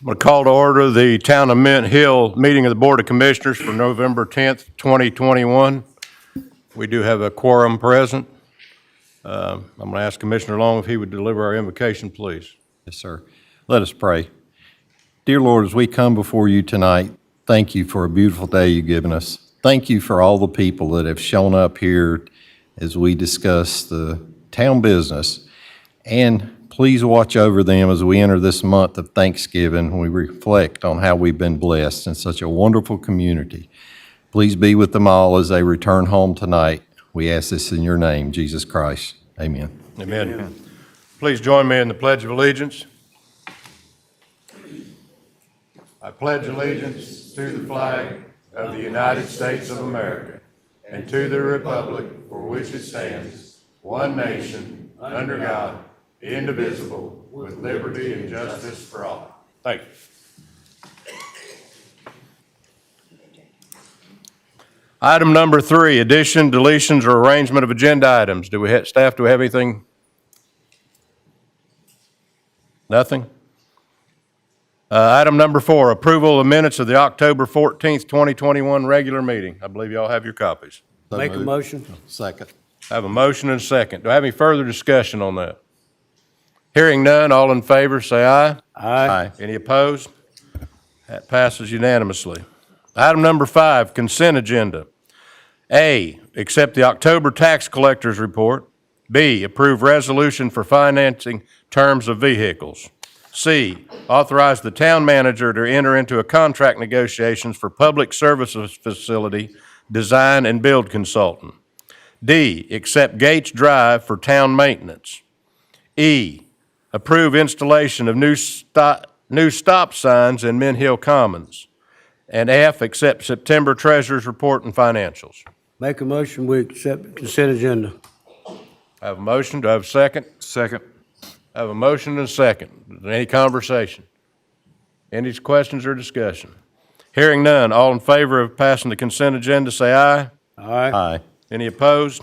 I'm going to call to order the Town of Mint Hill meeting of the Board of Commissioners for November 10th, 2021. We do have a quorum present. I'm going to ask Commissioner Long if he would deliver our invocation, please. Yes, sir. Let us pray. Dear Lord, as we come before you tonight, thank you for a beautiful day you've given us. Thank you for all the people that have shown up here as we discuss the town business. And please watch over them as we enter this month of Thanksgiving when we reflect on how we've been blessed in such a wonderful community. Please be with them all as they return home tonight. We ask this in your name, Jesus Christ. Amen. Amen. Amen. Please join me in the Pledge of Allegiance. I pledge allegiance to the flag of the United States of America and to the republic for which it stands, one nation, under God, indivisible, with liberty and justice for all. Thank you. Item number 3, addition, deletions, or arrangement of agenda items. Do we have, staff, do we have anything? Nothing? Item number 4, approval of minutes of the October 14th, 2021 regular meeting. I believe you all have your copies. So Make a moved. motion. Second. I have a motion and a second. Do I have any further discussion on that? Hearing none, all in favor say aye. Aye. Any opposed? That passes unanimously. Item number 5, consent agenda. A, accept the October tax collector's report. B, approve resolution for financing terms of vehicles. C, authorize the town manager to enter into a contract negotiations for public services facility design and build consultant. D, accept Gates Drive for town maintenance. E, approve installation of new stop signs in Mint Hill Commons. And F, accept September Treasurer's Report and financials. Make a motion, we accept consent agenda. I have a motion. Do I have a second? Second. I have a motion and a second. Is there any conversation? Any questions or discussion? Hearing none, all in favor of passing the consent agenda say aye. Aye. Aye. Any opposed?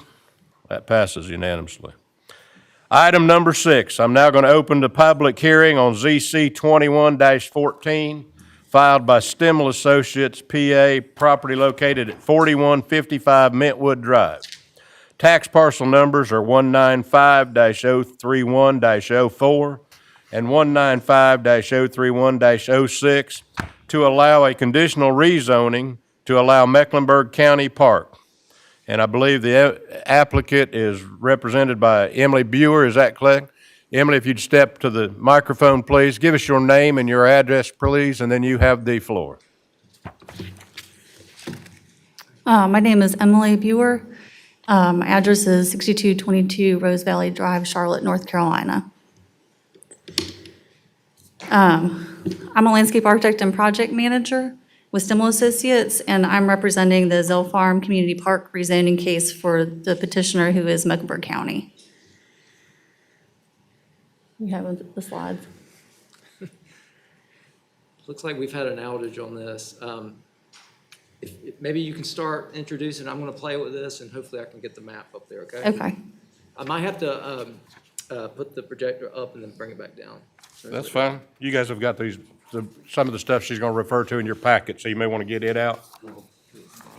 That passes unanimously. Item number 6, I'm now going to open the public hearing on ZC 21-14, filed by Stimmel Associates, PA, property located at 4155 Mintwood Drive. Tax parcel numbers are 195-031-04 and 195-031-06 to allow a conditional rezoning to allow Mecklenburg County Park. And I believe the applicant is represented by Emily Buer. Is that correct? Emily, if you'd step to the microphone, please. Give us your name and your address, please, and then you have the floor. My name is Emily Buer. My address is 6222 Rose Valley Drive, Charlotte, North Carolina. I'm a landscape architect and project manager with Stimmel Associates, and I'm representing the Zell Farm Community Park rezoning case for the petitioner, who is Mecklenburg County. You have the slides. Looks like we've had an outage on this. If maybe you can start introducing, I'm going to play with this, and hopefully I can get the map up there, okay? Okay. I might have to put the projector up and then bring it back down. That's fine. You guys have got these, some of the stuff she's going to refer to in your packet, so you may want to get it out.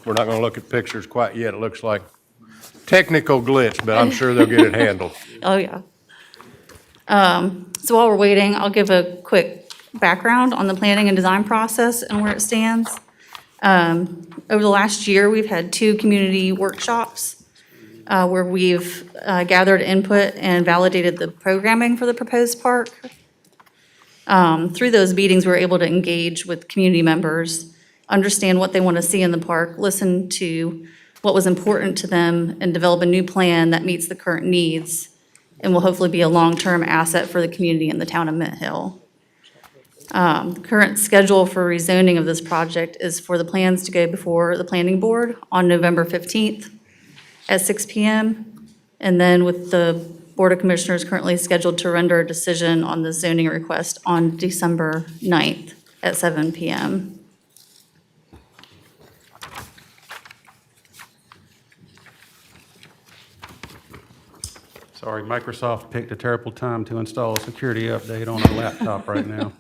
We're not going to look at pictures quite yet. It looks like technical glitch, but I'm sure they'll get it handled. Oh, yeah. So while we're waiting, I'll give a quick background on the planning and design process and where it stands. Over the last year, we've had 2 community workshops where we've gathered input and validated the programming for the proposed park. Through those meetings, we were able to engage with community members, understand what they want to see in the park, listen to what was important to them, and develop a new plan that meets the current needs and will hopefully be a long-term asset for the community in the town of Mint Hill. The current schedule for rezoning of this project is for the plans to go before the planning board on November 15th at 6 p.m. And then with the Board of Commissioners currently scheduled to render a decision on the zoning request on December 9th at 7 p.m. Sorry, Microsoft picked a terrible time to install a security update on our laptop right now.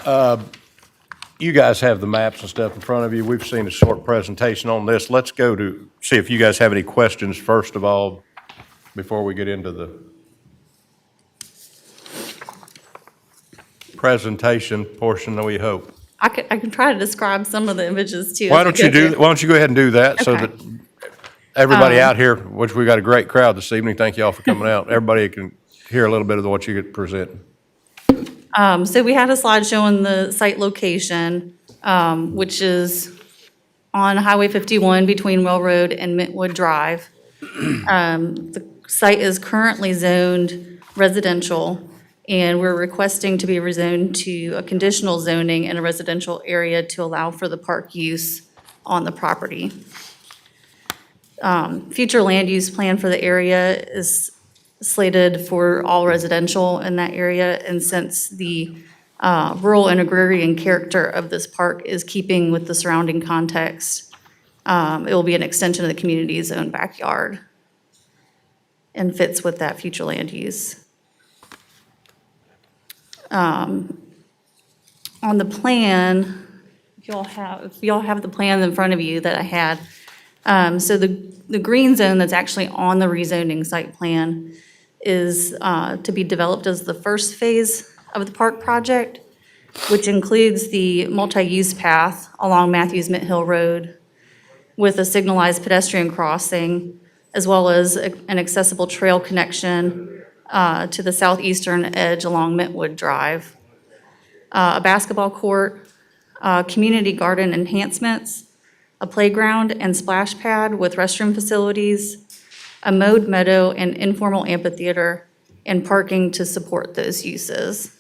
You guys have the maps and stuff in front of you. We've seen a short presentation on this. Let's go to, see if you guys have any questions first of all, before we get into the presentation portion, we hope. I can try to describe some of the images too. Why don't you go ahead and do that so Okay. that everybody out here, which we got a great crowd this evening, thank you all for coming out. Everybody can hear a little bit of what you could present. So we had a slide showing the site location, which is on Highway 51 between Railroad and Mintwood Drive. The site is currently zoned residential, and we're requesting to be rezoned to a conditional zoning in a residential area to allow for the park use on the property. Future land use plan for the area is slated for all residential in that area, and since the rural and agrarian character of this park is keeping with the surrounding context, it will be an extension of the community's own backyard and fits with that future land use. On the plan, if y'all have the plan in front of you that I had, so the green zone that's actually on the rezoning site plan is to be developed as the first phase of the park project, which includes the multi-use path along Matthews Mint Hill Road with a signalized pedestrian crossing, as well as an accessible trail connection to the southeastern edge along Mintwood Drive, a basketball court, community garden enhancements, a playground and splash pad with restroom facilities, a mowed meadow and informal amphitheater, and parking to support those uses.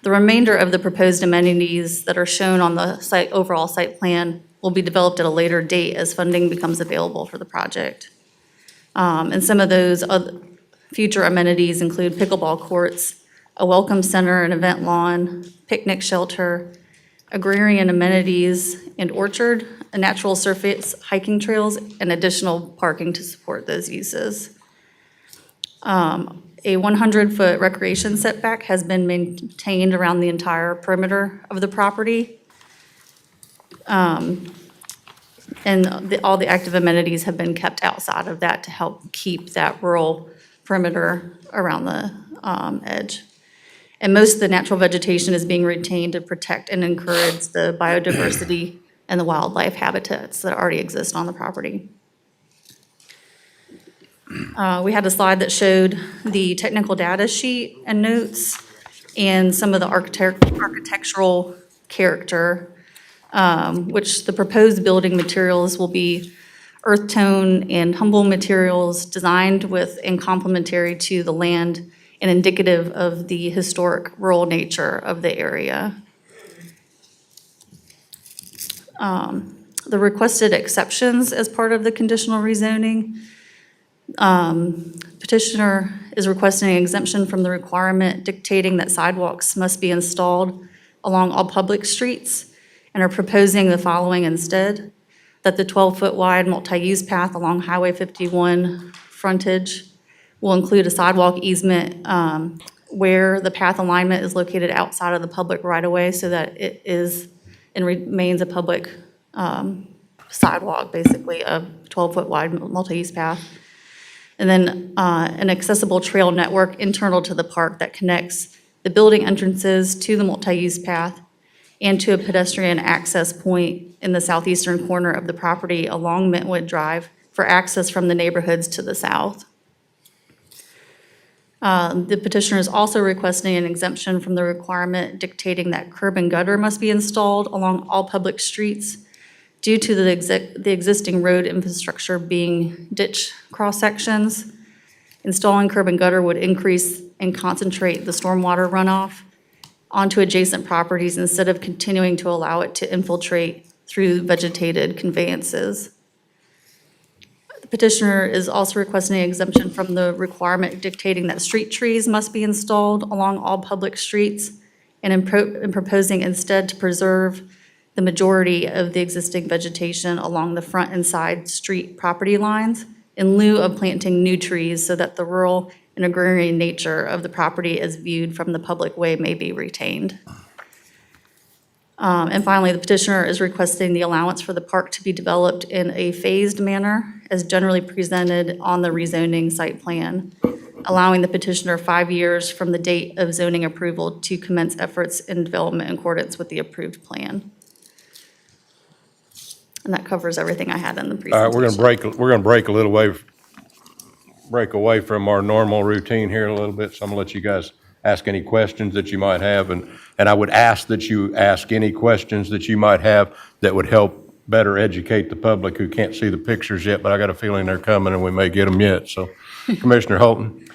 The remainder of the proposed amenities that are shown on the site, overall site plan will be developed at a later date as funding becomes available for the project. And some of those future amenities include pickleball courts, a welcome center and event lawn, picnic shelter, agrarian amenities and orchard, a natural surface hiking trails, and additional parking to support those uses. A 100-foot recreation setback has been maintained around the entire perimeter of the property. And all the active amenities have been kept outside of that to help keep that rural perimeter around the edge. And most of the natural vegetation is being retained to protect and encourage the biodiversity and the wildlife habitats that already exist on the property. We had a slide that showed the technical data sheet and notes and some of the architectural character, which the proposed building materials will be earth tone and humble materials designed with and complementary to the land and indicative of the historic rural nature of the area. The requested exceptions as part of the conditional rezoning. Petitioner is requesting an exemption from the requirement dictating that sidewalks must be installed along all public streets and are proposing the following instead: that the 12-foot wide multi-use path along Highway 51 frontage will include a sidewalk easement where the path alignment is located outside of the public right-of-way so that it is and remains a public sidewalk, basically a 12-foot wide multi-use path. And then an accessible trail network internal to the park that connects the building entrances to the multi-use path and to a pedestrian access point in the southeastern corner of the property along Mintwood Drive for access from the neighborhoods to the south. The petitioner is also requesting an exemption from the requirement dictating that curb and gutter must be installed along all public streets due to the existing road infrastructure being ditch cross-sections. Installing curb and gutter would increase and concentrate the stormwater runoff onto adjacent properties instead of continuing to allow it to infiltrate through vegetated conveyances. The petitioner is also requesting an exemption from the requirement dictating that street trees must be installed along all public streets and proposing instead to preserve the majority of the existing vegetation along the front and side street property lines in lieu of planting new trees so that the rural and agrarian nature of the property as viewed from the public way may be retained. And finally, the petitioner is requesting the allowance for the park to be developed in a phased manner as generally presented on the rezoning site plan, allowing the petitioner 5 years from the date of zoning approval to commence efforts in development in accordance with the approved plan. And that covers everything I had in the All presentation. right, we're gonna break away from our normal routine here a little bit, so I'm gonna let you guys ask any questions that you might have, and I would ask that you ask any questions that you might have that would help better educate the public who can't see the pictures yet, but I got a feeling they're coming and we may get them yet, so. Commissioner Holton?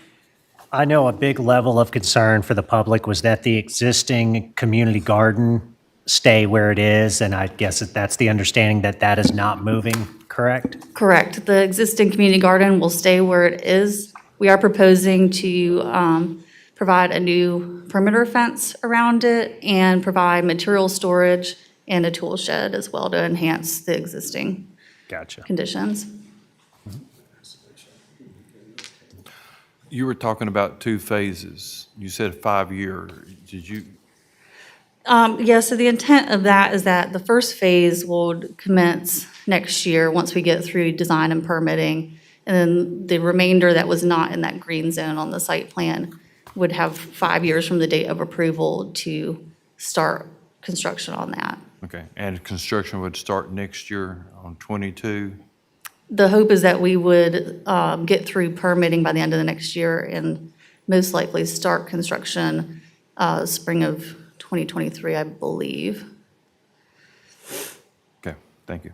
I know a big level of concern for the public was that the existing community garden stay where it is, and I guess that's the understanding that that is not moving, correct? Correct. The existing community garden will stay where it is. We are proposing to provide a new perimeter fence around it and provide material storage and a tool shed as well to enhance the existing Gotcha. conditions. You were talking about 2 phases. You said 5-year. Did you, Yeah, so the intent of that is that the first phase will commence next year, once we get through design and permitting. And then the remainder that was not in that green zone on the site plan would have 5 years from the date of approval to start construction on that. okay, and construction would start next year on 22? The hope is that we would get through permitting by the end of the next year and most likely start construction spring of 2023, I believe. Okay, thank you.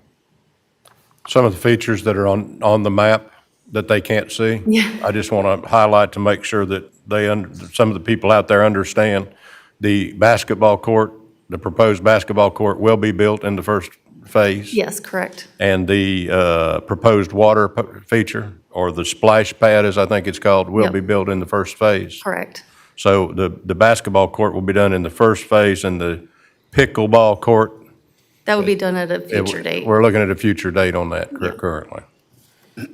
Some of the features that are on the map that they can't see. Yeah. I just want to highlight to make sure that some of the people out there understand the basketball court, the proposed basketball court will be built in the first phase. Yes, correct. And the proposed water feature, or the splash pad, as I think it's called, will Yep. be built in the first phase. Correct. So the basketball court will be done in the first phase, and the pickleball court. That would be done at a future date. We're looking at a future date on that currently.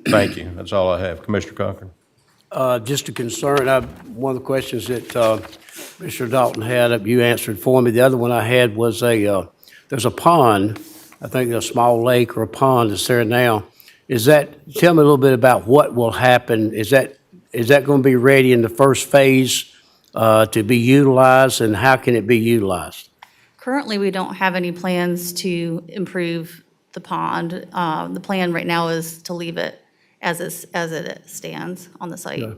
Thank you. That's all I have. Commissioner Cochran? Just a concern, one of the questions that Mr. Dalton had, you answered for me. The other one I had was there's a pond, I think a small lake or a pond that's there now. Tell me a little bit about what will happen. Is that going to be ready in the first phase to be utilized, and how can it be utilized? Currently, we don't have any plans to improve the pond. The plan right now is to leave it as it stands on the site. Yeah.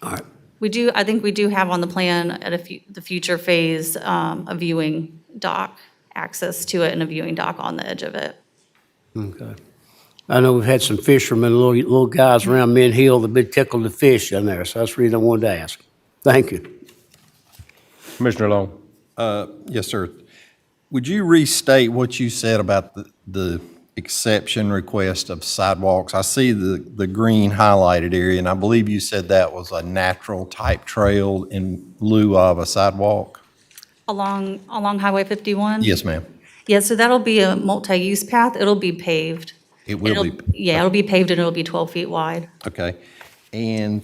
All right. I think we do have on the plan at the future phase, a viewing dock, access to it and a viewing dock on the edge of it. Okay. I know we've had some fishermen, little guys around Mint Hill that been tickled to fish down there, so that's the reason I wanted to ask. Thank you. Commissioner Long? Yes, sir. Would you restate what you said about the exception request of sidewalks? I see the green highlighted area, and I believe you said that was a natural type trail in lieu of a sidewalk? Along Highway 51? Yes, ma'am. Yeah, so that'll be a multi-use path. It'll be paved. It will be. Yeah, it'll be paved and it'll be 12 feet wide. Okay. And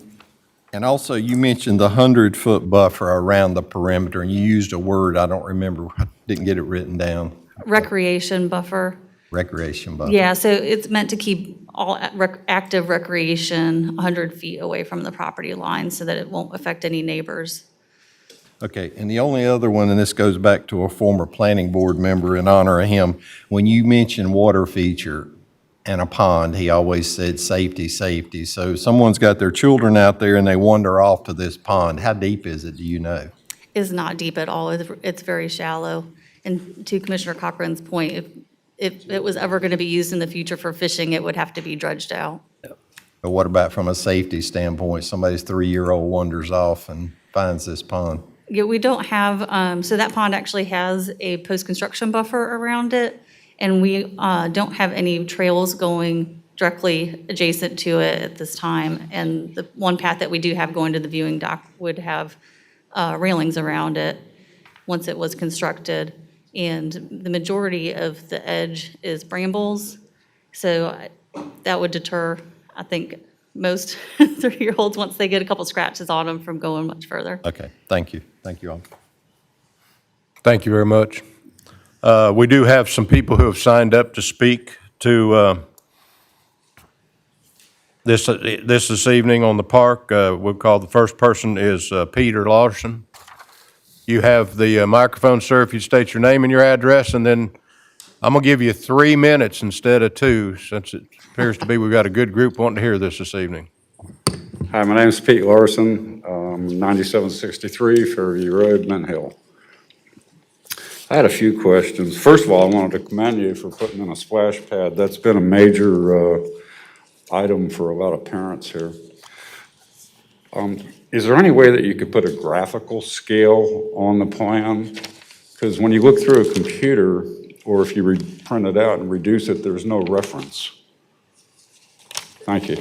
also, you mentioned the 100-foot buffer around the perimeter, and you used a word, I don't remember, I didn't get it written down. Recreation buffer. Recreation buffer. Yeah, so it's meant to keep all active recreation 100 feet away from the property line so that it won't affect any neighbors. Okay, and the only other one, and this goes back to a former planning board member in honor of him, when you mentioned water feature and a pond, he always said safety, safety. So someone's got their children out there and they wander off to this pond. How deep is it, do you know? It's not deep at all. It's very shallow. And to Commissioner Cochran's point, if it was ever going to be used in the future for fishing, it would have to be dredged out. But what about from a safety standpoint? Somebody's 3-year-old wanders off and finds this pond. Yeah, we don't have, so that pond actually has a post-construction buffer around it, and we don't have any trails going directly adjacent to it at this time. And the one path that we do have going to the viewing dock would have railings around it once it was constructed. And the majority of the edge is brambles, so that would deter, I think, most 3-year-olds, once they get a couple scratches on them, from going much further. Okay, thank you. Thank you all. Thank you very much. We do have some people who have signed up to speak to this evening on the park. We'll call the first person is Peter Larson. You have the microphone, sir, if you state your name and your address, and then I'm going to give you 3 minutes instead of 2, since it appears to be we've got a good group wanting to hear this evening. Hi, my name is Pete Larson, 9763 Fairview Road, Mint Hill. I had a few questions. First of all, I wanted to commend you for putting in a splash pad. That's been a major item for a lot of parents here. Is there any way that you could put a graphical scale on the plan? Because when you look through a computer, or if you print it out and reduce it, there's no reference. Thank you.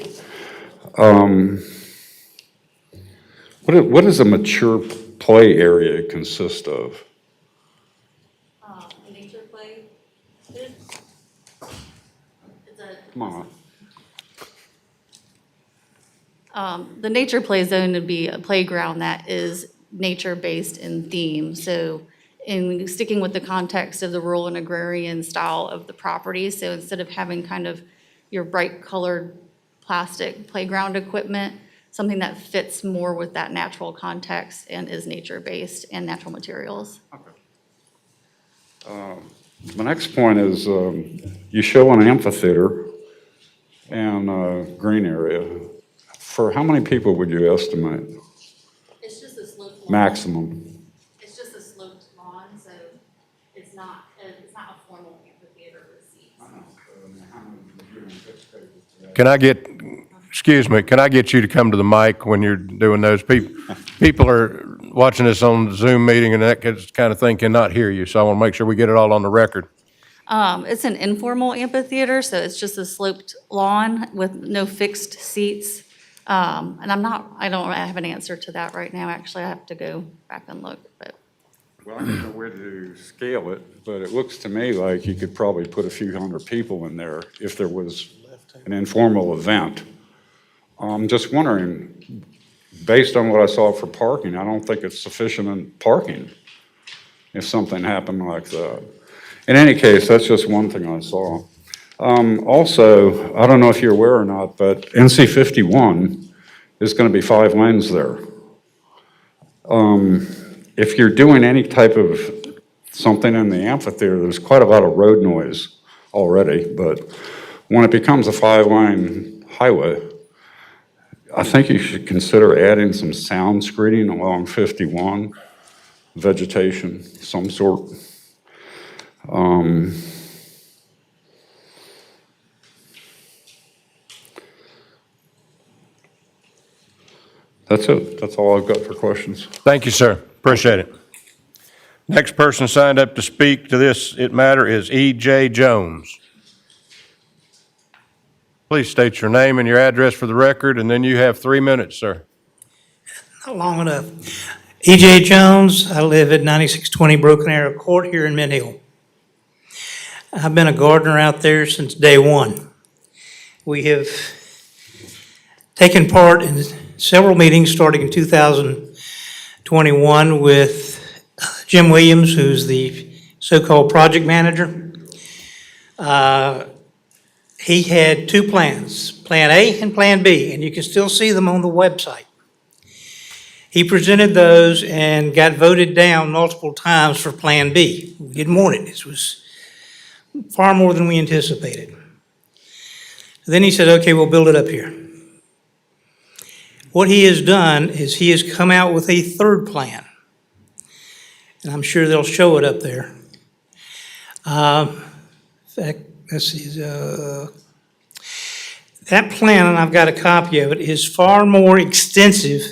What does a mature play area consist of? Nature play. Come on. The nature play zone would be a playground that is nature-based in theme. So in sticking with the context of the rural and agrarian style of the property, so instead of having kind of your bright colored plastic playground equipment, something that fits more with that natural context and is nature-based and natural materials. My next point is you show an amphitheater and a green area. For how many people would you estimate? It's just a sloped lawn. Maximum. It's just a sloped lawn, so it's not a formal amphitheater with seats. Can I get you to come to the mic when you're doing those? People are watching this on the Zoom meeting, and that kind of thing cannot hear you, so I want to make sure we get it all on the record. It's an informal amphitheater, so it's just a sloped lawn with no fixed seats. And I don't have an answer to that right now. Actually, I have to go back and look, but. Well, I don't know where to scale it, but it looks to me like you could probably put a few hundred people in there if there was an informal event. I'm just wondering, based on what I saw for parking, I don't think it's sufficient in parking if something happened like that. In any case, that's just one thing I saw. Also, I don't know if you're aware or not, but NC 51 is going to be 5 lanes there. If you're doing any type of something in the amphitheater, there's quite a lot of road noise already, but when it becomes a 5-lane highway, I think you should consider adding some sound screening along 51, vegetation, some sort. That's it. That's all I've got for questions. Thank you, sir. Appreciate it. Next person signed up to speak to this matter is E.J. Jones. Please state your name and your address for the record, and then you have 3 minutes, sir. Not long enough. E.J. Jones, I live at 9620 Broken Arrow Court here in Mint Hill. I've been a gardener out there since day one. We have taken part in several meetings starting in 2021 with Jim Williams, who's the so-called project manager. He had 2 plans, Plan A and Plan B, and you can still see them on the website. He presented those and got voted down multiple times for Plan B. We didn't want it. This was far more than we anticipated. Then he said, okay, we'll build it up here. What he has done is he has come out with a 3rd plan. And I'm sure they'll show it up there. In fact, let's see. That plan, and I've got a copy of it, is far more extensive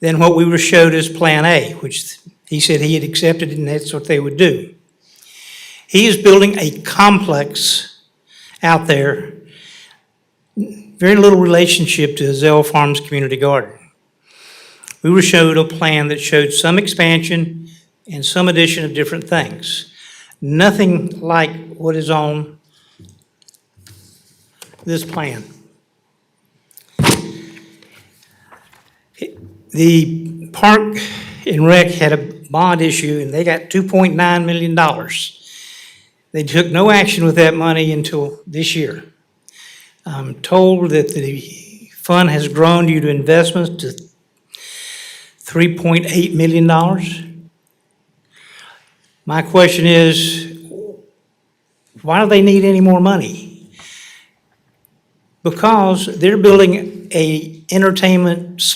than what we were showed as Plan A, which he said he had accepted and that's what they would do. He is building a complex out there, very little relationship to Zell Farms Community Garden. We were showed a plan that showed some expansion and some addition of different things. Nothing like what is on this plan. The Park and Rec had bond issue, and they got $2.9 million. They took no action with that money until this year. I'm told that the fund has grown due to investments to $3.8 million. My question is, why do they need any more money? Because they're building a entertainment /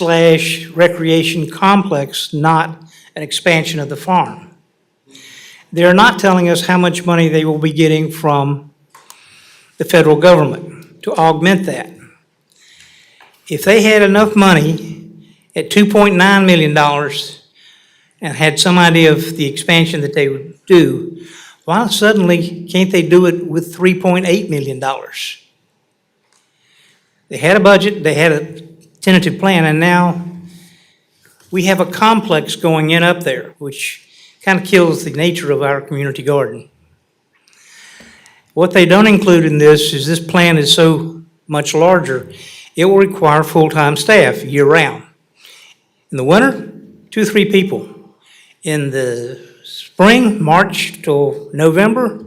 recreation complex, not an expansion of the farm. They're not telling us how much money they will be getting from the federal government to augment that. If they had enough money at $2.9 million and had some idea of the expansion that they would do, why suddenly can't they do it with $3.8 million? They had a budget, they had a tentative plan, and now we have a complex going in up there, which kind of kills the nature of our community garden. What they don't include in this plan is so much larger, it will require full-time staff year-round. In the winter, 2 or 3 people. In the spring, March till November,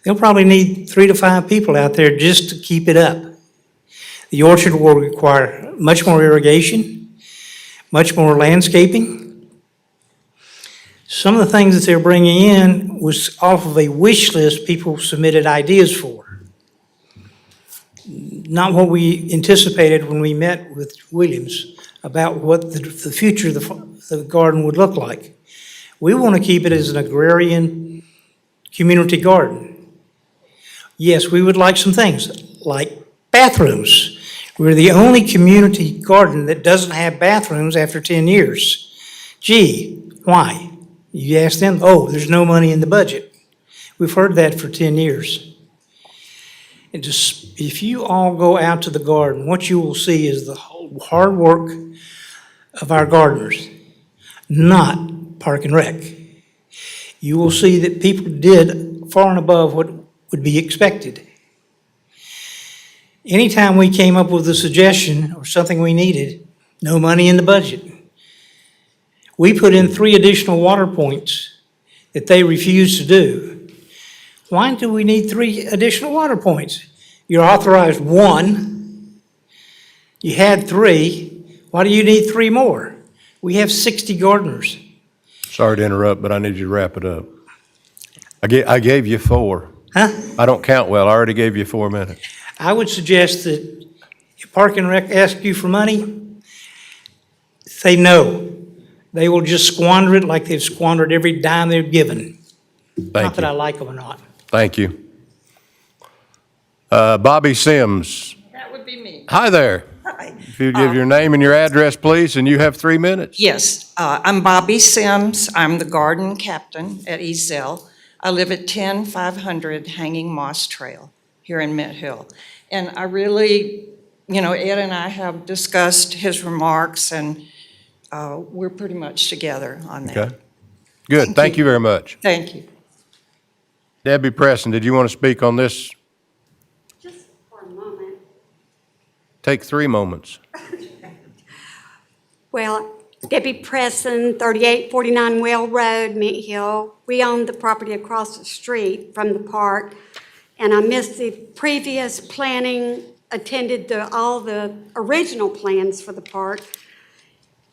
they'll probably need 3 to 5 people out there just to keep it up. The orchard will require much more irrigation, much more landscaping. Some of the things that they're bringing in was off of a wish list people submitted ideas for. Not what we anticipated when we met with Williams about what the future of the garden would look like. We want to keep it as an agrarian community garden. Yes, we would like some things, like bathrooms. We're the only community garden that doesn't have bathrooms after 10 years. Gee, why? You ask them, oh, there's no money in the budget. We've heard that for 10 years. And just, if you all go out to the garden, what you will see is the hard work of our gardeners, not Park and Rec. You will see that people did far and above what would be expected. Anytime we came up with a suggestion or something we needed, no money in the budget. We put in 3 additional water points that they refused to do. Why do we need 3 additional water points? You're authorized 1. You had 3. Why do you need 3 more? We have 60 gardeners. Sorry to interrupt, but I need you to wrap it up. I gave you 4. Huh? I don't count well. I already gave you 4 minutes. I would suggest that if Park and Rec asks you for money, say no. They will just squander it like they've squandered every dime they've given. Not that I like them or not. Thank you. Bobby Sims. That would be me. Hi there. Hi. If you give your name and your address, please, and you have 3 minutes. Yes, I'm Bobby Sims. I'm the garden captain at Ezel. I live at 10500 Hanging Moss Trail here in Mint Hill. And I really, Ed and I have discussed his remarks, and we're pretty much together on that. Okay. Good. Thank you very much. Thank you. Debbie Preston, did you want to speak on this? Just for a moment. Take 3 moments. Well, Debbie Preston, 3849 Well Road, Mint Hill. We own the property across the street from the park, and I missed the previous planning, attended all the original plans for the park.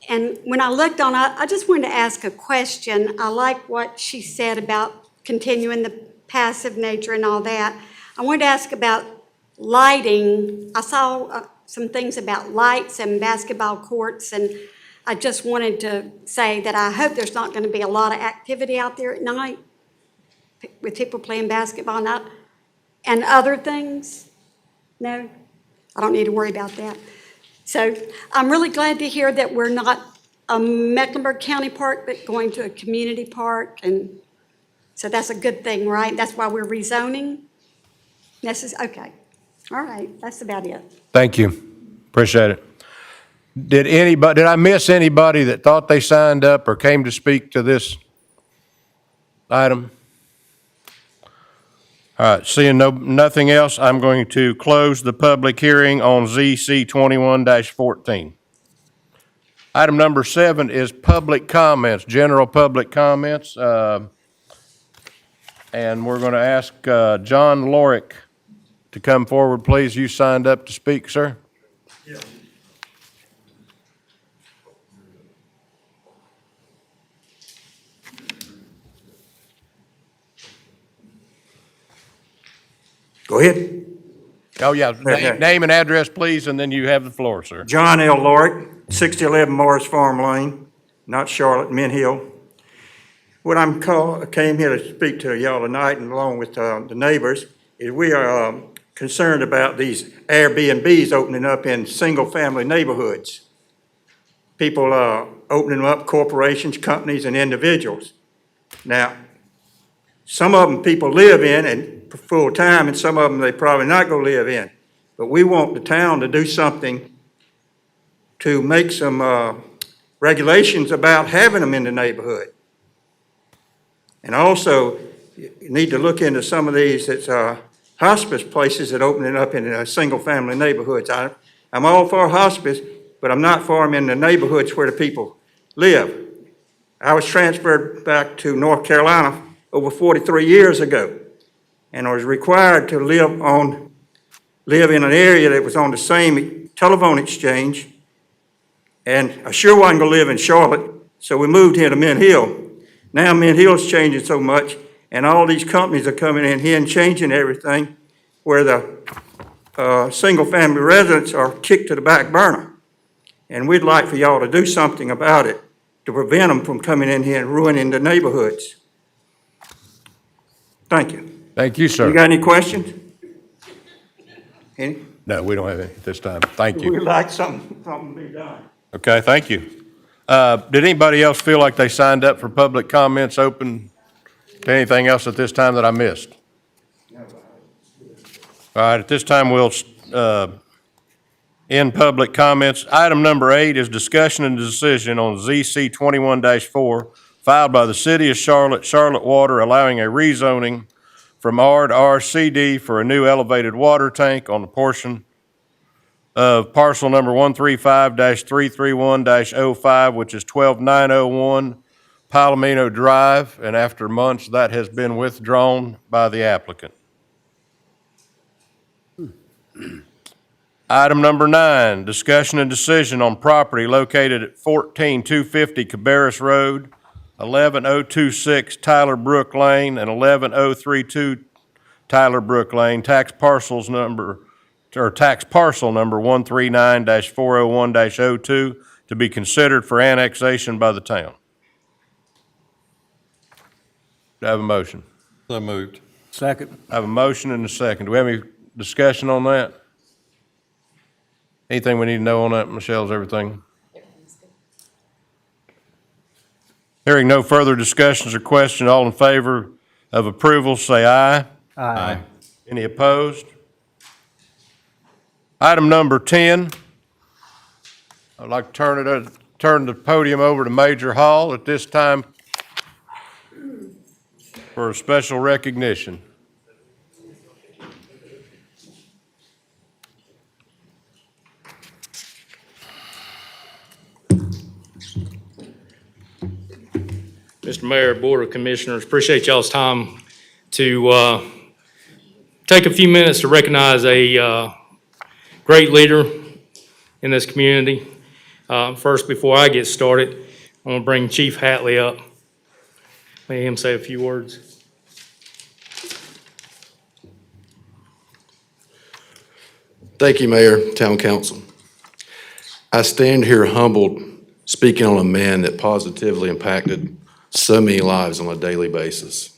And when I looked on it, I just wanted to ask a question. I like what she said about continuing the passive nature and all that. I wanted to ask about lighting. I saw some things about lights and basketball courts, and I just wanted to say that I hope there's not going to be a lot of activity out there at night with people playing basketball and other things. No, I don't need to worry about that. So I'm really glad to hear that we're not a Mecklenburg County park, but going to a community park. And so that's a good thing, right? That's why we're rezoning? Okay. All right. That's about it. Thank you. Appreciate it. Did I miss anybody that thought they signed up or came to speak to this item? All right, seeing nothing else, I'm going to close the public hearing on ZC 21-14. Item number 7 is public comments, general public comments. And we're going to ask John Lorick to come forward, please. You signed up to speak, sir? Go ahead. Oh, yeah. Okay. Name and address, please, and then you have the floor, sir. John L. Lorick, 6011 Morris Farm Lane, not Charlotte, Mint Hill. What came here to speak to y'all tonight, and along with the neighbors, is we are concerned about these Airbnbs opening up in single-family neighborhoods. People opening up, corporations, companies, and individuals. Now, some of them people live in and full-time, and some of them they probably not gonna live in. But we want the town to do something to make some regulations about having them in the neighborhood. And also, you need to look into some of these that's hospice places that opening up in single-family neighborhoods. I'm all for hospice, but I'm not for them in the neighborhoods where the people live. I was transferred back to North Carolina over 43 years ago, and I was required to live in an area that was on the same telephone exchange, and I sure wasn't gonna live in Charlotte, so we moved here to Mint Hill. Now Mint Hill's changing so much, and all these companies are coming in here and changing everything, where the single-family residents are kicked to the back burner. And we'd like for y'all to do something about it to prevent them from coming in here and ruining the neighborhoods. Thank you. Thank you, You sir. got any questions? Any? No, we don't have any at this time. Thank you. We'd like something to be done. Okay, thank you. Did anybody else feel like they signed up for public comments open to anything else at this time that I missed? All right, at this time, we'll end public comments. Item number 8 is discussion and decision on ZC 21-4 filed by the City of Charlotte, Charlotte Water, allowing a rezoning from R to RCD for a new elevated water tank on the portion of parcel number 135-331-05, which is 12901 Palomino Drive, and after months, that has been withdrawn by the applicant. Item number 9, discussion and decision on property located at 14250 Cabarrus Road, 11026 Tyler Brook Lane, and 11032 Tyler Brook Lane, tax parcel number 139-401-02 to be considered for annexation by the town. Do I have a motion? So moved. Second. I have a motion and a second. Do we have any discussion on that? Anything we need to know on that, Michelle, is everything? Hearing no further discussions or questions, all in favor of approval, say aye. Aye. Any opposed? Item number 10, I'd like to turn the podium over to Major Hall at this time for a special recognition. Mr. Mayor, Board of Commissioners, appreciate y'all's time to take a few minutes to recognize a great leader in this community. First, before I get started, I'm going to bring Chief Hatley up. Let him say a few words. Thank you, Mayor, Town Council. I stand here humbled, speaking on a man that positively impacted so many lives on a daily basis.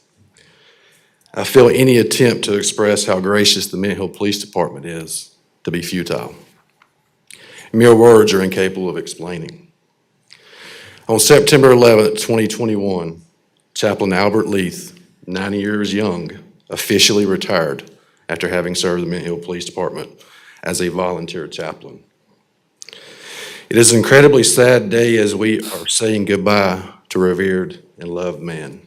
I feel any attempt to express how gracious the Mint Hill Police Department is to be futile. Mere words are incapable of explaining. On September 11th, 2021, Chaplain Albert Leith, 90 years young, officially retired after having served the Mint Hill Police Department as a volunteer chaplain. It is an incredibly sad day as we are saying goodbye to a revered and loved man.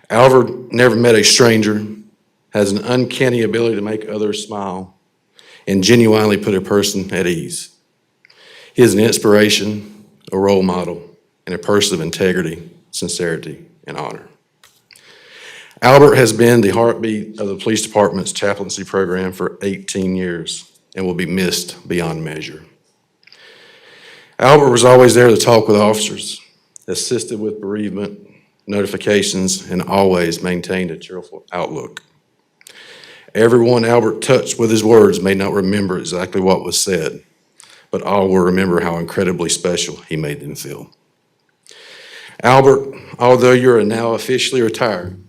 Albert never met a stranger, has an uncanny ability to make others smile, and genuinely put a person at ease. He is an inspiration a role model, and a person of integrity, sincerity, and honor. Albert has been the heartbeat of the police department's chaplaincy program for 18 years and will be missed beyond measure. Albert was always there to talk with officers, assisted with bereavement, notifications, and always maintained a cheerful outlook. Everyone Albert touched with his words may not remember exactly what was said, but all will remember how incredibly special he made them feel. Albert, although you're now officially retired,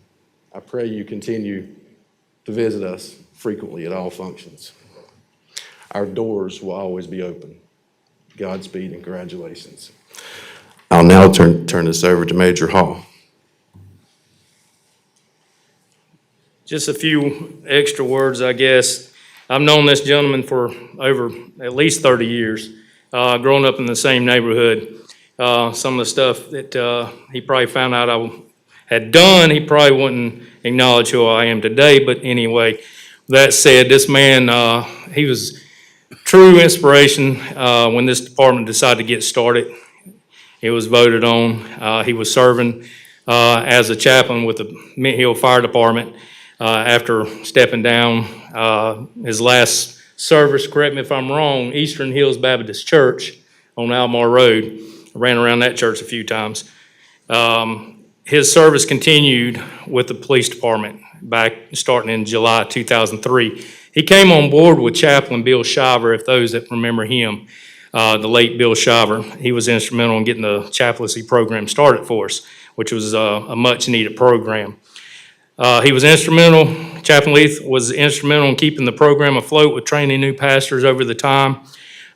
I pray you continue to visit us frequently at all functions. Our doors will always be open. Godspeed and congratulations. I'll now turn this over to Major Hall. Just a few extra words, I guess. I've known this gentleman for over at least 30 years, growing up in the same neighborhood. Some of the stuff that he probably found out I had done, he probably wouldn't acknowledge who I am today. But anyway, that said, this man, he was true inspiration when this department decided to get started. It was voted on. He was serving as a chaplain with the Mint Hill Fire Department after stepping down his last service, correct me if I'm wrong, Eastern Hills Baptist Church on Almar Road. I ran around that church a few times. His service continued with the police department back starting in July 2003. He came on board with Chaplain Bill Shiver, if those that remember him, the late Bill Shiver. He was instrumental in getting the chaplaincy program started for us, which was a much-needed program. He was instrumental, Chaplain Leith was instrumental in keeping the program afloat with training new pastors over the time.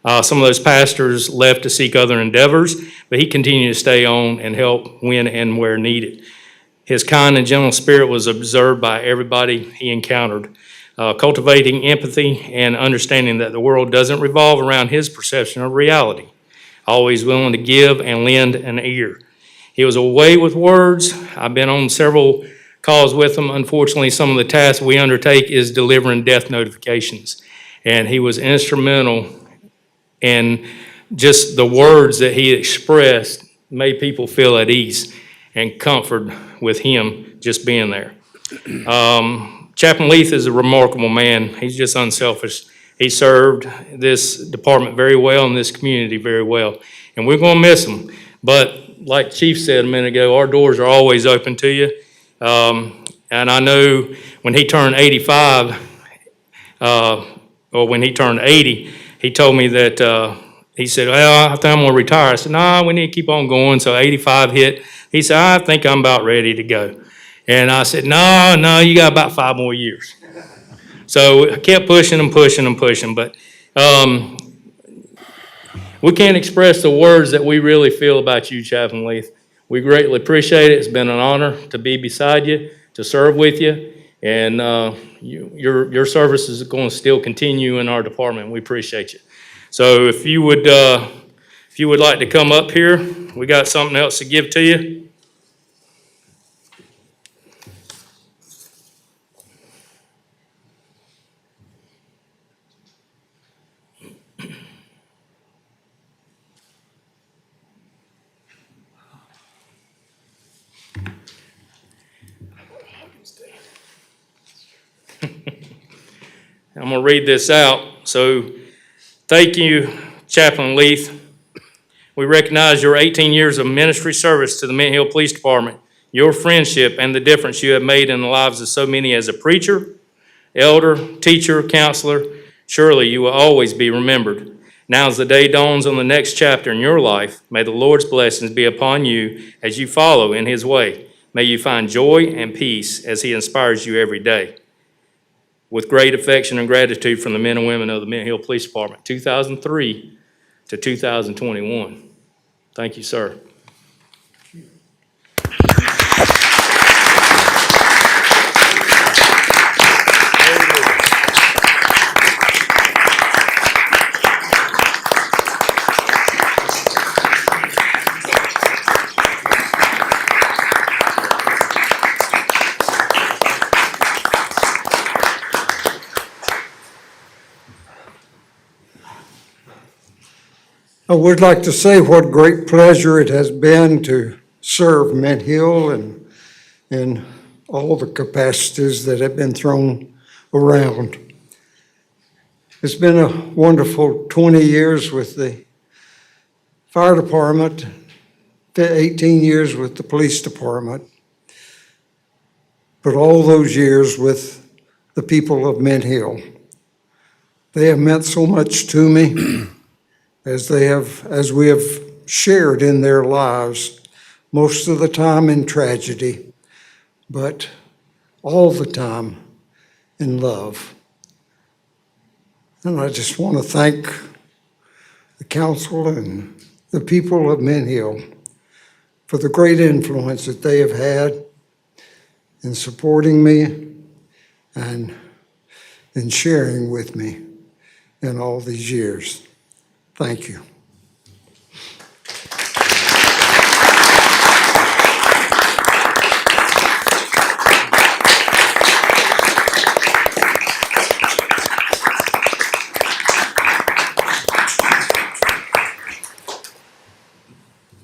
Some of those pastors left to seek other endeavors, but he continued to stay on and help when and where needed. His kind and gentle spirit was observed by everybody he encountered, cultivating empathy and understanding that the world doesn't revolve around his perception of reality, always willing to give and lend an ear. He was away with words. I've been on several calls with him. Unfortunately, some of the tasks we undertake is delivering death notifications, and he was instrumental in just the words that he expressed made people feel at ease and comfort with him just being there. Chaplain Leith is a remarkable man. He's just unselfish. He served this department very well and this community very well, and we're going to miss him. But like Chief said a minute ago, our doors are always open to you. And I know when he turned 85, or when he turned 80, he told me that, he said, well, I think I'm gonna retire. I said, no, we need to keep on going. So 85 hit. He said, I think I'm about ready to go. And I said, no, you got about 5 more years. So I kept pushing and pushing and pushing, but we can't express the words that we really feel about you, Chaplain Leith. We greatly appreciate it. It's been an honor to be beside you, to serve with you, and your service is going to still continue in our department. We appreciate you. So if you would like to come up here, we got something else to give to you. I'm going to read this out. So thank you, Chaplain Leith. We recognize your 18 years of ministry service to the Mint Hill Police Department, your friendship, and the difference you have made in the lives of so many as a preacher, elder, teacher, counselor. Surely you will always be remembered. Now as the day dawns on the next chapter in your life, may the Lord's blessings be upon you as you follow in his way. May you find joy and peace as he inspires you every day. With great affection and gratitude from the men and women of the Mint Hill Police Department, 2003 to 2021. Thank you, sir. I would like to say what great pleasure it has been to serve Mint Hill and in all the capacities that have been thrown around. It's been a wonderful 20 years with the fire department, 18 years with the police department, but all those years with the people of Mint Hill. They have meant so much to me as we have shared in their lives, most of the time in tragedy, but all the time in love. And I just want to thank the council and the people of Mint Hill for the great influence that they have had in supporting me and in sharing with me in all these years. Thank you.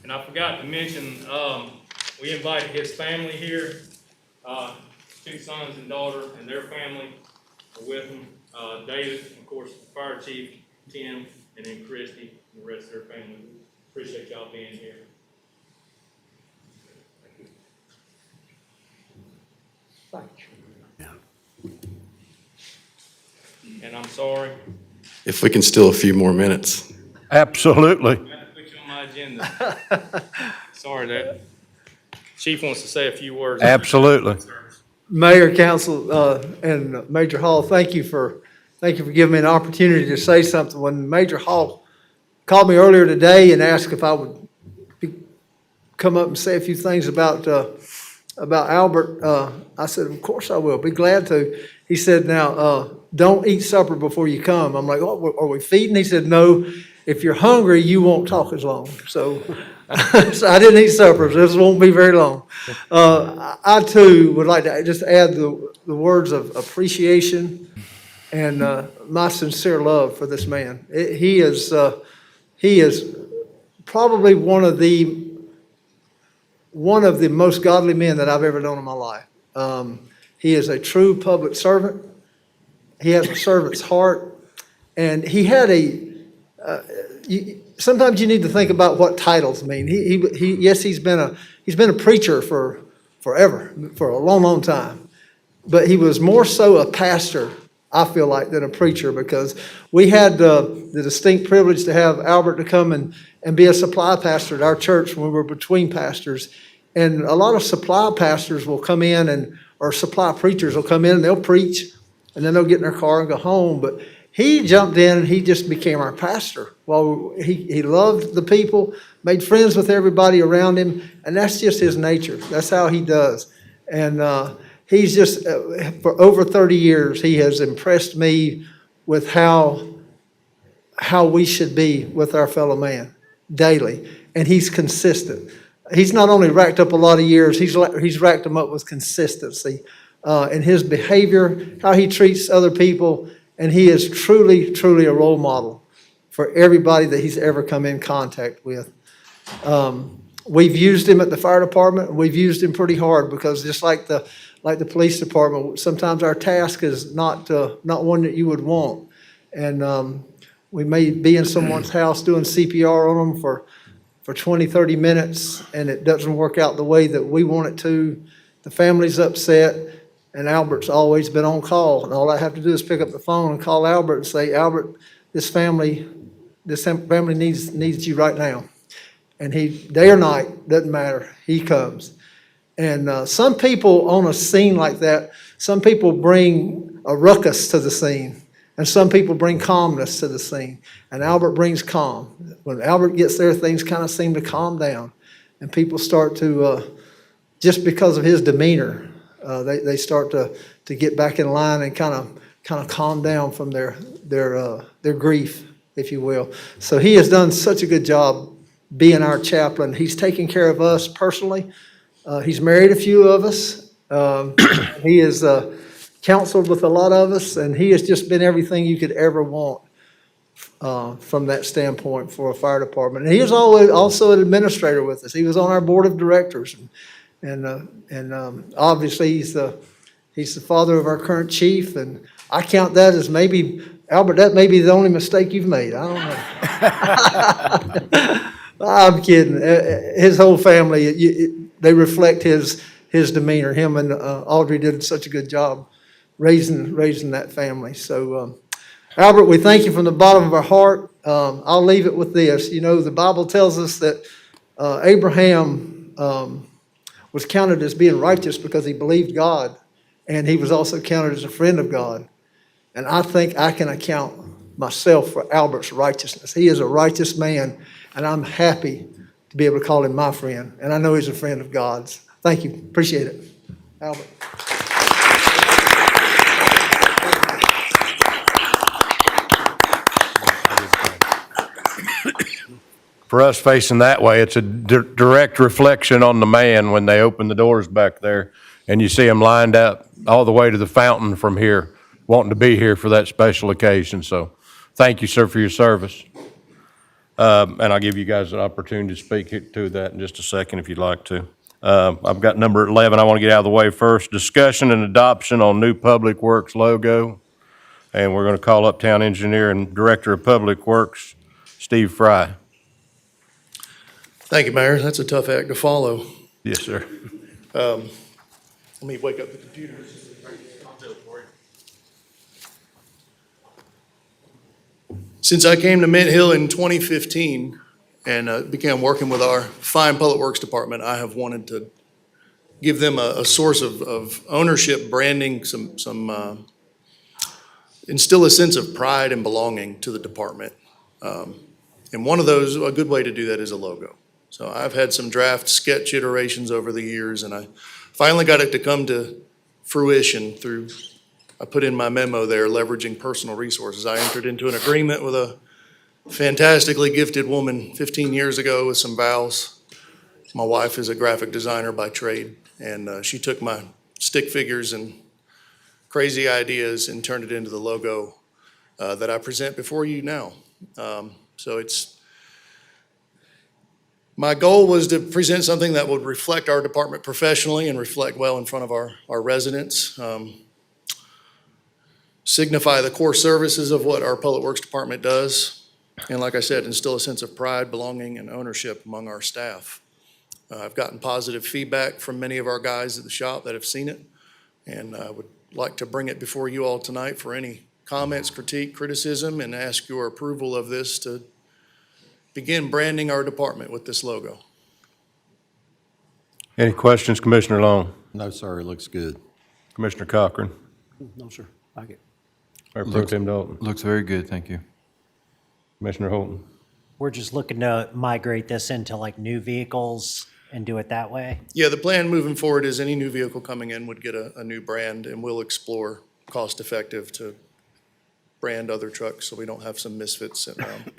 And I forgot to mention, we invited his family here, his 2 sons and daughter and their family are with him. David, of course, the fire chief, Tim, and then Christy, and the rest of their family. Appreciate y'all being here. Thank you. And I'm sorry, If we can steal a few more minutes. Absolutely. I had to put you on my agenda. Sorry, that chief wants to say a few words. Absolutely. Mayor, council, and Major Hall, thank you for giving me an opportunity to say something. When Major Hall called me earlier today and asked if I would come up and say a few things about Albert, I said, of course I will, be glad to. He said, now, don't eat supper before you come. I'm like, oh, are we feeding? He said, no, if you're hungry, you won't talk as long. So, so I didn't eat supper, so this won't be very long. I too would like to just add the words of appreciation and my sincere love for this man. He is probably one of the most godly men that I've ever known in my life. He is a true public servant. He has a servant's heart, and he had sometimes you need to think about what titles mean. Yes, he's been a preacher forever, for a long, long time, but he was more so a pastor, I feel like, than a preacher, because we had the distinct privilege to have Albert to come and be a supply pastor at our church when we were between pastors. And a lot of supply pastors will come in or supply preachers will come in and they'll preach and then they'll get in their car and go home. But he jumped in and he just became our pastor. Well, he loved the people, made friends with everybody around him, and that's just his nature. That's how he does. And he's just, for over 30 years, he has impressed me with how we should be with our fellow man daily. And he's consistent. He's not only racked up a lot of years, he's racked them up with consistency in his behavior, how he treats other people, and he is truly, truly a role model for everybody that he's ever come in contact with. We've used him at the fire department. We've used him pretty hard because just like the police department, sometimes our task is not one that you would want. And we may be in someone's house doing CPR on them for 20, 30 minutes, and it doesn't work out the way that we want it to. The family's upset, and Albert's always been on call. And all I have to do is pick up the phone and call Albert and say, Albert, this family needs you right now. And he, day or night, doesn't matter, he comes. And some people on a scene like that, some people bring a ruckus to the scene, and some people bring calmness to the scene. And Albert brings calm. When Albert gets there, things kind of seem to calm down. And people start to, just because of his demeanor, they start to get back in line and kind of calm down from their grief, if you will. So he has done such a good job being our chaplain. He's taken care of us personally. He's married a few of us. He has counseled with a lot of us, and he has just been everything you could ever want from that standpoint for a fire department. And he was always also an administrator with us. He was on our board of directors. And obviously, he's the father of our current chief, and I count that as maybe, Albert, that may be the only mistake you've made. I don't know. I'm kidding. His whole family, they reflect his demeanor. Him and Audrey did such a good job raising that family. So, Albert, we thank you from the bottom of our heart. I'll leave it with this. You know, the Bible tells us that Abraham was counted as being righteous because he believed God, and he was also counted as a friend of God. And I think I can account myself for Albert's righteousness. He is a righteous man, and I'm happy to be able to call him my friend. And I know he's a friend of God's. Thank you. Appreciate it. Albert. For us facing that way, it's a direct reflection on the man when they open the doors back there and you see him lined up all the way to the fountain from here, wanting to be here for that special occasion. So thank you, sir, for your service. And I'll give you guys an opportunity to speak to that in just a second if you'd like to. I've got number 11 I want to get out of the way first. Discussion and adoption on new Public Works logo. And we're going to call up Town Engineer and Director of Public Works, Steve Fry. Thank you, Mayor. That's a tough act to follow. Yes, sir. Let me wake up the computer. Since I came to Mint Hill in 2015 and began working with our fine Public Works Department, I have wanted to give them a source of ownership, branding, instill a sense of pride and belonging to the department. And one of those, a good way to do that is a logo. So I've had some draft sketch iterations over the years, and I finally got it to come to fruition through, I put in my memo there, leveraging personal resources. I entered into an agreement with a fantastically gifted woman 15 years ago with some vows. My wife is a graphic designer by trade, and she took my stick figures and crazy ideas and turned it into the logo that I present before you now. So my goal was to present something that would reflect our department professionally and reflect well in front of our residents. Signify the core services of what our Public Works Department does. And like I said, instill a sense of pride, belonging, and ownership among our staff. I've gotten positive feedback from many of our guys at the shop that have seen it. And I would like to bring it before you all tonight for any comments, critique, criticism, and ask your approval of this to begin branding our department with this logo. Any questions, Commissioner Long? No, sir, it looks good. Commissioner Cochran? No, sir. Like it. Mayor Pro Tem Dalton? Looks very good, thank you. Commissioner Holton? We're just looking to migrate this into like new vehicles and do it that way? Yeah, the plan moving forward is any new vehicle coming in would get a new brand, and we'll explore cost-effective to brand other trucks so we don't have some misfits sitting around.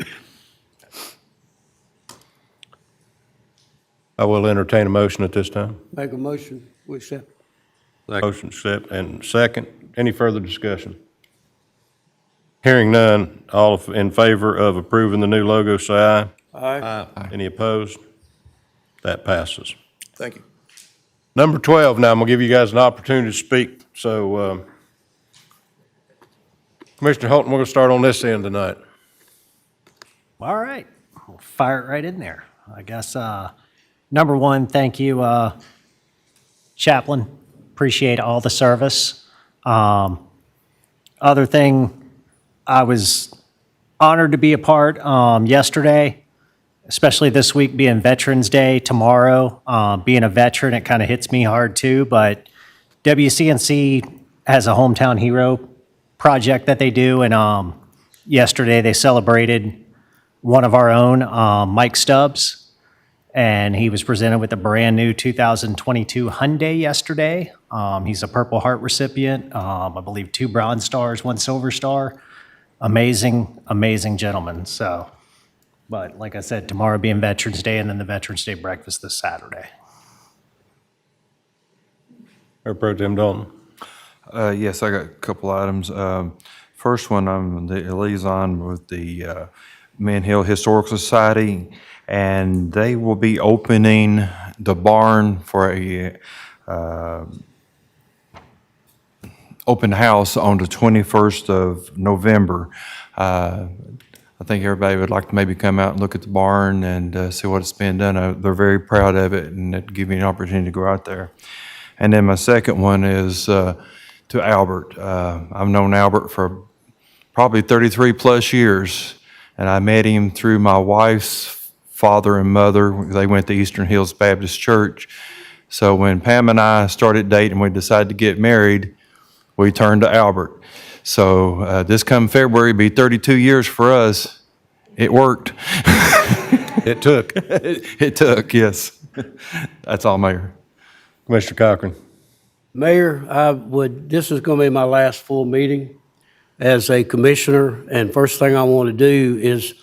I will entertain a motion at this time. Make a motion, we accept. Motion accept and second. Any further discussion? Hearing none, all in favor of approving the new logo, say aye. Aye. Any opposed? That passes. Thank you. Number 12, now I'm going to give you guys an opportunity to speak. So, Commissioner Holton, we're going to start on this end tonight. All right, we'll fire it right in there. I guess, number one, thank you, Chaplain. Appreciate all the service. Other thing, I was honored to be a part yesterday, especially this week being Veterans Day, tomorrow. Being a veteran, it kind of hits me hard too, but WCNC has a Hometown Hero project that they do, and yesterday they celebrated one of our own, Mike Stubbs, and he was presented with a brand new 2022 Hyundai yesterday. He's a Purple Heart recipient, I believe 2 Bronze Stars, 1 Silver Star. Amazing, amazing gentleman. So, but like I said, tomorrow being Veterans Day, and then the Veterans Day breakfast this Saturday. Mayor Pro Tem Dalton. Yes, I got a couple items. First one, I'm the liaison with the Men Hill Historical Society, and they will be opening the barn for a open house on the 21st of November. I think everybody would like to maybe come out and look at the barn and see what's being done. They're very proud of it, and it gives me an opportunity to go out there. And then my second one is to Albert. I've known Albert for probably 33 plus years, and I met him through my wife's father and mother. They went to Eastern Hills Baptist Church. So when Pam and I started dating, we decided to get married, we turned to Albert. So this come February, be 32 years for us. It worked. It took. It took, yes. That's all, Mayor. Commissioner Cochran. Mayor, this is going to be my last full meeting as a commissioner, and first thing I want to do is,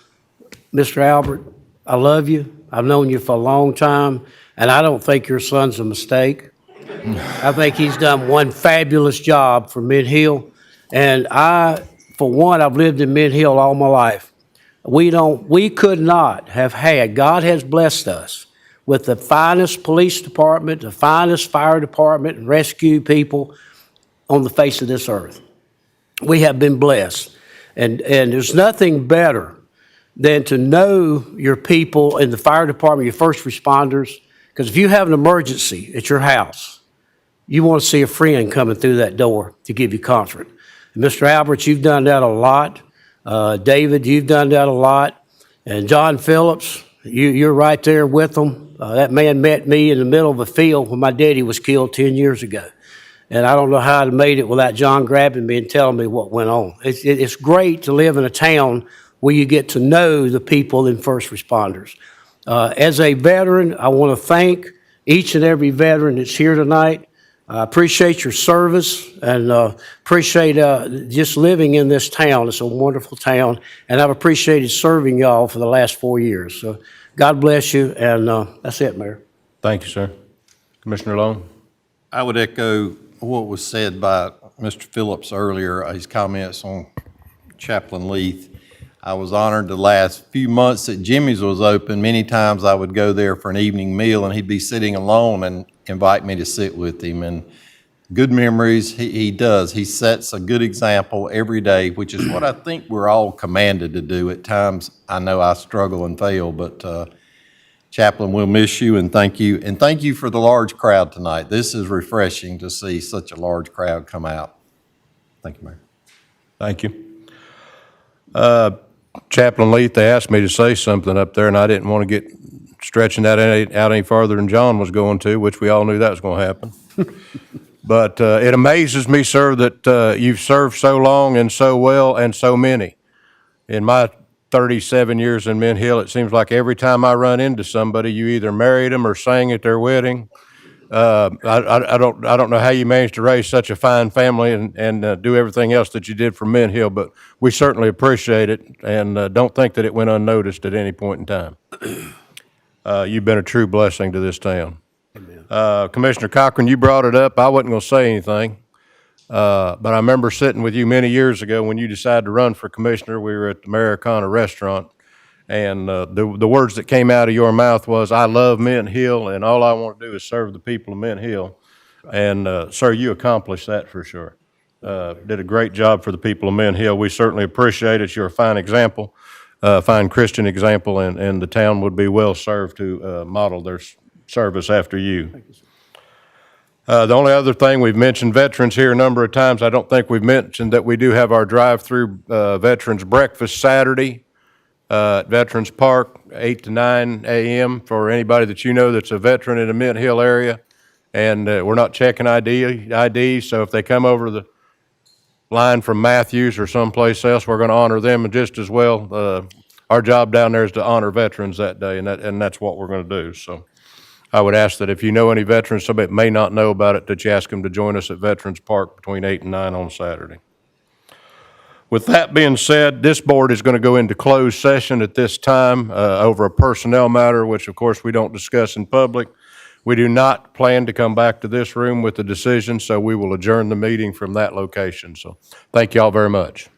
Mr. Albert, I love you. I've known you for a long time, and I don't think your son's a mistake. I think he's done one fabulous job for Mid Hill, and for one, I've lived in Mid Hill all my life. We could not have had, God has blessed us with the finest police department, the finest fire department, and rescue people on the face of this earth. We have been blessed. And there's nothing better than to know your people in the fire department, your first responders, because if you have an emergency at your house, you want to see a friend coming through that door to give you comfort. And Mr. Alberts, you've done that a lot. David, you've done that a lot. And John Phillips, you're right there with them. That man met me in the middle of a field when my daddy was killed 10 years ago. And I don't know how I'd made it without John grabbing me and telling me what went on. It's great to live in a town where you get to know the people in first responders. As a veteran, I want to thank each and every veteran that's here tonight. I appreciate your service and appreciate just living in this town. It's a wonderful town, and I've appreciated serving y'all for the last 4 years. So God bless you, and that's it, Mayor. Thank you, sir. Commissioner Long? I would echo what was said by Mr. Phillips earlier, his comments on Chaplain Leith. I was honored the last few months that Jimmy's was open. Many times I would go there for an evening meal, and he'd be sitting alone and invite me to sit with him. And good memories, he does. He sets a good example every day, which is what I think we're all commanded to do. At times, I know I struggle and fail, but Chaplain, we'll miss you, and thank you. And thank you for the large crowd tonight. This is refreshing to see such a large crowd come out. Thank you, Mayor. Thank you. Chaplain Leith, they asked me to say something up there, and I didn't want to get stretching that out any farther than John was going to, which we all knew that was going to happen. But it amazes me, sir, that you've served so long and so well and so many. In my 37 years in Mint Hill, it seems like every time I run into somebody, you either married them or sang at their wedding. I don't know how you managed to raise such a fine family and do everything else that you did for Mint Hill, but we certainly appreciate it and don't think that it went unnoticed at any point in time. You've been a true blessing to this town. Commissioner Cochran, you brought it up. I wasn't going to say anything, but I remember sitting with you many years ago when you decided to run for commissioner. We were at the Americana restaurant, and the words that came out of your mouth was, "I love Mint Hill, and all I want to do is serve the people of Mint Hill." And, sir, you accomplished that for sure. Did a great job for the people of Mint Hill. We certainly appreciate it. You're a fine example, fine Christian example, and the town would be well served to model their service after you. Thank you, sir. The only other thing, we've mentioned veterans here a number of times. I don't think we've mentioned that we do have our drive-through veterans breakfast Saturday at Veterans Park, 8 to 9 a.m. for anybody that you know that's a veteran in the Mint Hill area. And we're not checking IDs, so if they come over the line from Matthews or someplace else, we're going to honor them just as well. Our job down there is to honor veterans that day, and that's what we're going to do. So I would ask that if you know any veterans, somebody that may not know about it, that you ask them to join us at Veterans Park between 8 and 9 on Saturday. With that being said, this board is going to go into closed session at this time over a personnel matter, which of course we don't discuss in public. We do not plan to come back to this room with the decision, so we will adjourn the meeting from that location. So thank you all very much.